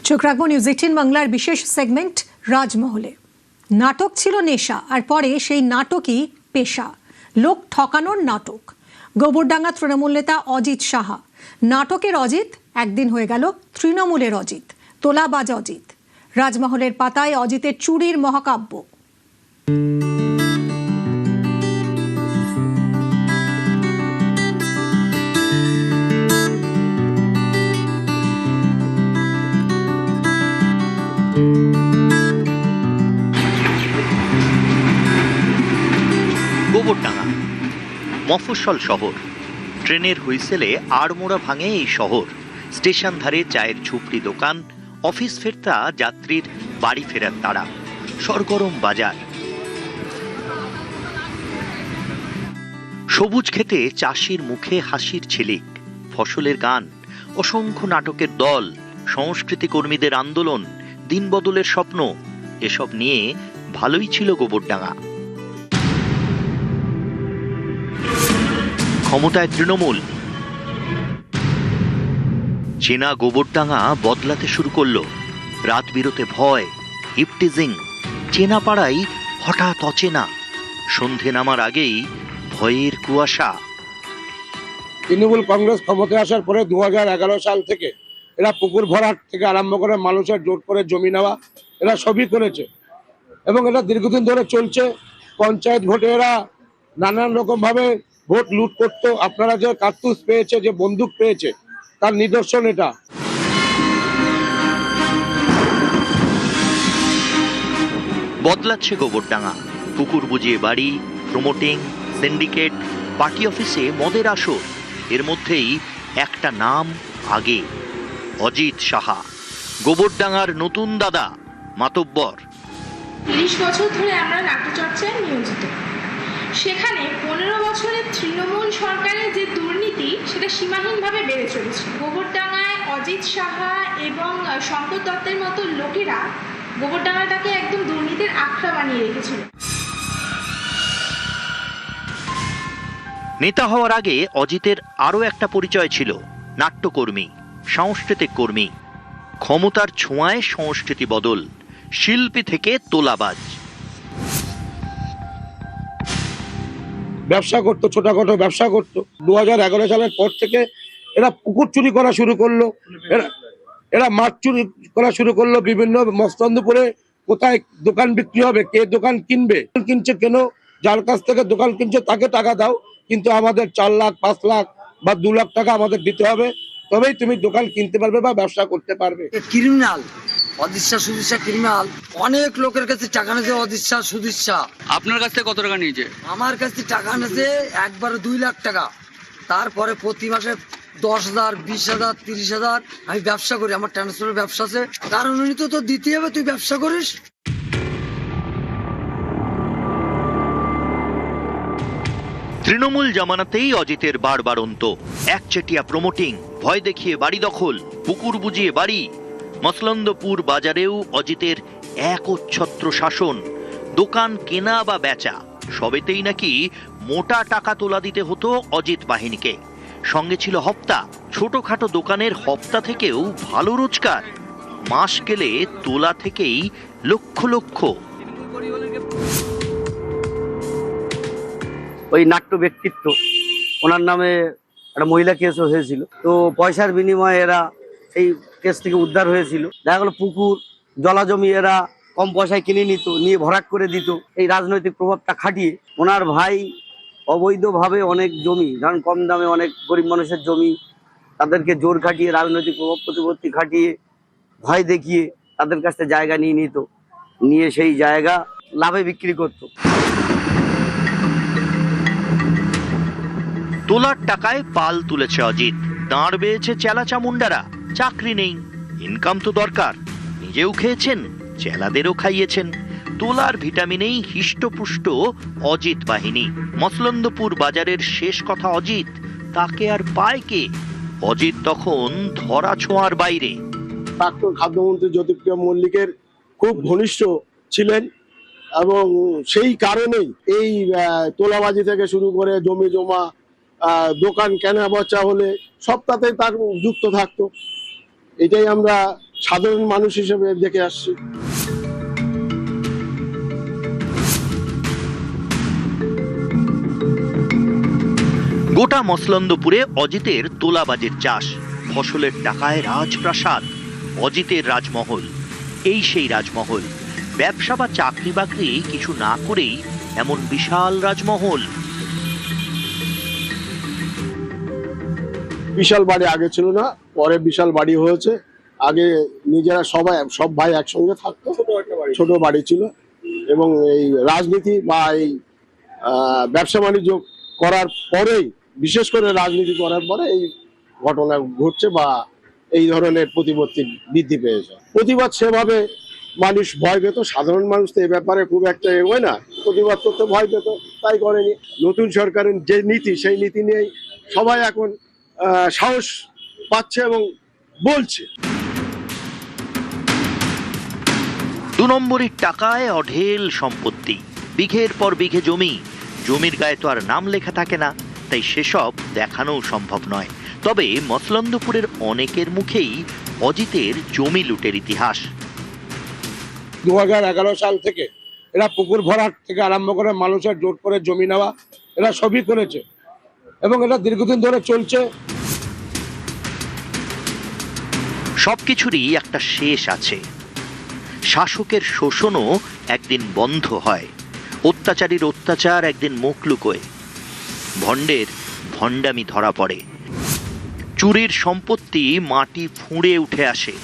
চোখ রাখবো নিউজ 18 বাংলার বিশেষ সেগমেন্ট রাজমহলে। নাটক ছিল নেশা, আর পরে সেই নাটকই পেশা, লোক ঠকানোর নাটক। গোবরডাঙ্গা তৃণমূল নেতা অজিত সাহা, নাটকের অজিত একদিন হয়ে গেল তৃণমূলের অজিত, তোলাবাজ অজিত। রাজমহলের পাতায় অজিতের চুরির মহাকাব্য। গোবরডাঙ্গা মফস্বল শহর, ট্রেনের হুইসেলে আড়মোড়া ভাঙে এই শহর। স্টেশন ধারে চায়ের ঝুপড়ি দোকান, অফিস ফেরতা যাত্রীর বাড়ি ফেরার তাড়া, সরগরম বাজার। সবুজ খেতে চাষির মুখে হাসির ঝিলিক, ফসলের গান, অসংখ্য নাটকের দল, সংস্কৃতি কর্মীদের আন্দোলন, দিনবদলের স্বপ্ন, এসব নিয়ে ভালোই ছিল গোবরডাঙ্গা। ক্ষমতায় তৃণমূল, চেনা গোবরডাঙ্গা বদলাতে শুরু করলো। রাত বিরতে ভয়, ইপটিজিং, চেনা পাড়াই হঠাৎ অচেনা। সন্ধে নামার আগেই ভয়ের কুয়াশা। তৃণমূল কংগ্রেস ক্ষমতায় আসার পরে 2011 সাল থেকে এরা পুকুর ভরাট থেকে আরম্ভ করে মানুষের জোট করে জমি নেওয়া, এরা সবই করেছে এবং এটা দীর্ঘদিন ধরে চলছে। পঞ্চায়েত ভোটে এরা নানান রকম ভাবে ভোট লুট করতো। আপনারা যে কার্তুজ পেয়েছে, যে বন্দুক পেয়েছে, তার নিদর্শন এটা। বদলাচ্ছে গোবরডাঙ্গা, পুকুর বুঝিয়ে বাড়ি, প্রমোটিং, সিন্ডিকেট, পার্টি অফিসে মদের আসর। এর মধ্যেই একটা নাম আগে, অজিত সাহা, গোবরডাঙ্গার নতুন দাদা, মাতব্বর। 30 বছর ধরে আমরা নাট্যচর্চায় নিয়োজিত। সেখানে 15 বছরের তৃণমূল সরকারের যে দুর্নীতি, সেটা সীমাহীনভাবে বেড়ে চলেছে। গোবরডাঙ্গায় অজিত সাহা এবং শঙ্কর দত্তের মতো লোকেরা গোবরডাঙ্গাটাকে একদম দুর্নীতির আখড়া বানিয়ে রেখেছিল। নেতা হওয়ার আগে অজিতের আরও একটা পরিচয় ছিল, নাট্যকর্মী, সাংস্কৃতিক কর্মী। ক্ষমতার ছোঁয়ায় সংস্কৃতি বদল, শিল্পী থেকে তোলাবাজ। ব্যবসা করতো, ছোটখাটো ব্যবসা করতো। 2011 সালের পর থেকে এরা পুকুর চুরি করা শুরু করলো, এরা মাছ চুরি করা শুরু করলো। বিভিন্ন মস্তন্দপুরে কোথায় দোকান বিক্রি হবে, কে দোকান কিনবে, কিনছে কেন, যার কাছ থেকে দোকান কিনছে তাকে টাকা দাও, কিন্তু আমাদের 4 লাখ 5 লাখ বা 2 লাখ টাকা আমাদের দিতে হবে, তবেই তুমি দোকান কিনতে পারবে বা ব্যবসা করতে পারবে। ক্রিমিনাল অদিশা সুদিশা ক্রিমিনাল, অনেক লোকের কাছে টাকা নিয়েছে অদিশা সুদিশা। আপনার কাছ থেকে কত টাকা নিয়েছে? আমার কাছে টাকা নিয়েছে একবারে 2 লাখ টাকা। তারপরে প্রতি মাসে 10,000, 20,000, 30,000 আমি ব্যবসা করি, আমার ট্রান্সপোর্টের ব্যবসা আছে। কারণ উনি তো দিতে হবে, তুই ব্যবসা করিস। তৃণমূল জামানাতেই অজিতের বাড়বাড়ন্ত, একচেটিয়া প্রমোটিং, ভয় দেখিয়ে বাড়ি দখল, পুকুর বুঝিয়ে বাড়ি। মসলন্দপুর বাজারেও অজিতের একচ্ছত্র শাসন, দোকান কেনা বা বেচা সবেতেই নাকি মোটা টাকা তোলা দিতে হতো অজিত বাহিনীকে। সঙ্গে ছিল হপ্তা, ছোটখাটো দোকানের হপ্তা থেকেও ভালো রোজগার। মাস গেলে তোলা থেকেই লক্ষ লক্ষ। ওই নাট্য ব্যক্তিত্ব, ওনার নামে একটা মহিলা কেসও হয়েছিল, তো পয়সার বিনিময়ে এরা সেই কেস থেকে উদ্ধার হয়েছিল। দেখা গেলো পুকুর জলাজমি এরা কম পয়সায় কিনে নিত, নিয়ে ভরাট করে দিত। এই রাজনৈতিক প্রভাবটা খাটিয়ে ওনার ভাই অবৈধভাবে অনেক জমি, কারণ কম দামে অনেক গরিব মানুষের জমি, তাদেরকে জোর খাটিয়ে রাজনৈতিক প্রভাব প্রতিপত্তি খাটিয়ে ভয় দেখিয়ে তাদের কাছ থেকে জায়গা নিয়ে নিত, নিয়ে সেই জায়গা লাভে বিক্রি করত। তোলার টাকায় পাল তুলেছে অজিত, দাঁড় বেয়েছে চেলা চামুন্ডারা। চাকরি নেই, ইনকাম তো দরকার। নিজেও খেয়েছেন, চেলাদেরও খাইয়েছেন। তোলার ভিটামিনেই হিষ্টপুষ্ট অজিত বাহিনী। মসলন্দপুর বাজারের শেষ কথা অজিত, তাকে আর পায় কে? অজিত তখন ধরা ছোঁয়ার বাইরে। প্রাক্তন খাদ্যমন্ত্রী জ্যোতিপ্রিয় মল্লিকের খুব ঘনিষ্ঠ ছিলেন এবং সেই কারণেই এই তোলাবাজি থেকে শুরু করে জমি জমা, দোকান কেনা বেচা হলে সবটাতেই তার যুক্ত থাকতো। এটাই আমরা সাধারণ মানুষ হিসেবে দেখে আসছি। গোটা মসলন্দপুরে অজিতের তোলাবাজের চাষ, ফসলের টাকায় রাজপ্রাসাদ, অজিতের রাজমহল। এই সেই রাজমহল, ব্যবসা বা চাকরি বাকরি কিছু না করেই এমন বিশাল রাজমহল। বিশাল বাড়ি আগে ছিল না, পরে বিশাল বাড়ি হয়েছে। আগে নিজেরা সব ভাই একসঙ্গে থাকতো, ছোট বাড়ি ছিল। এবং এই রাজনীতি বা এই ব্যবসা বাণিজ্য করার পরেই, বিশেষ করে রাজনীতি করার পরে এই ঘটনা ঘটছে বা এই ধরনের প্রতিপত্তি বৃদ্ধি পেয়েছে। প্রতিবাদ সেভাবে মানুষ ভয় পেত, সাধারণ মানুষ তো এ ব্যাপারে খুব একটা হয় না, প্রতিবাদ করতে ভয় পেত, তাই করেনি। নতুন সরকারের যে নীতি, সেই নীতি নিয়েই সবাই এখন সাহস পাচ্ছে এবং বলছে। 2 নম্বরের টাকায় অঢেল সম্পত্তি, বিঘের পর বিঘে জমি। জমির গায়ে তো আর নাম লেখা থাকে না, তাই সেসব দেখানোও সম্ভব নয়। তবে মসলন্দপুরের অনেকের মুখেই অজিতের জমি লুটের ইতিহাস। 2011 সাল থেকে এরা পুকুর ভরাট থেকে আরম্ভ করে মানুষের জোর করে জমি নেওয়া, এরা সবই করেছে এবং এটা দীর্ঘদিন ধরে চলছে। সবকিছুরই একটা শেষ আছে। শাসকের শোষণও একদিন বন্ধ হয়, অত্যাচারীর অত্যাচার একদিন মুখ লুকোয়, ভণ্ডের ভণ্ডামি ধরা পড়ে, চুরির সম্পত্তি মাটি ফুঁড়ে উঠে আসে।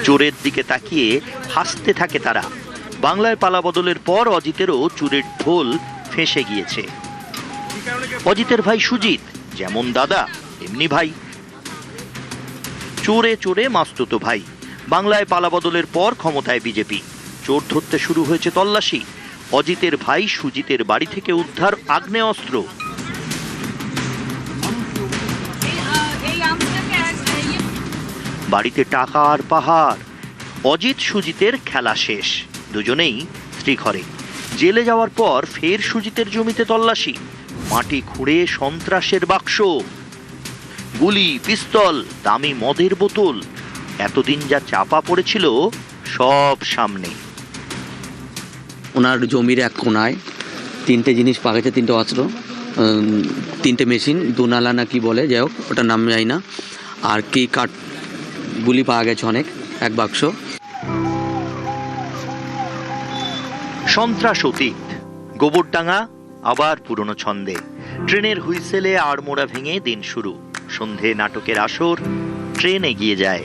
চোরের দিকে তাকিয়ে হাসতে থাকে তারা। বাংলায় পালাবদলের পর অজিতেরও চুরের ঢোল ফেঁসে গিয়েছে। অজিতের ভাই সুজিত যেমন দাদা তেমনি ভাই, চোরে চোরে মাস্তুতো ভাই। বাংলায় পালাবদলের পর ক্ষমতায় বিজেপি, চোর ধরতে শুরু হয়েছে তল্লাশি। অজিতের ভাই সুজিতের বাড়ি থেকে উদ্ধার আগ্নেয়াস্ত্র। বাড়িতে টাকা আর পাহাড়। অজিত সুজিতের খেলা শেষ, দুজনেই শ্রীঘরে। জেলে যাওয়ার পর ফের সুজিতের জমিতে তল্লাশি, মাটি খুঁড়ে সন্ত্রাসের বাক্স, গুলি, পিস্তল, দামি মদের বোতল, এতদিন যা চাপা পড়েছিল সব সামনে। ওনার জমির এক কোনায় 3টে জিনিস পাওয়া গেছে, 3টে অস্ত্র, 3টে মেশিন, 2 নালা না কি বলে, যাই হোক ওটার নাম জানি না। আর কি কাঠ গুলি পাওয়া গেছে অনেক, 1 বাক্স। সন্ত্রাস অতীত, গোবরডাঙ্গা আবার পুরনো ছন্দে। ট্রেনের হুইসেলে আড়মোড়া ভেঙে দিন শুরু। সন্ধে নাটকের আসর, ট্রেন এগিয়ে যায়,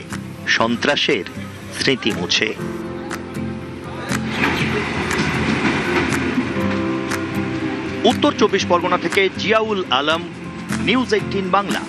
সন্ত্রাসের স্মৃতি মুছে। উত্তর 24 পরগনা থেকে জিয়াউল আলম, নিউজ 18 বাংলা।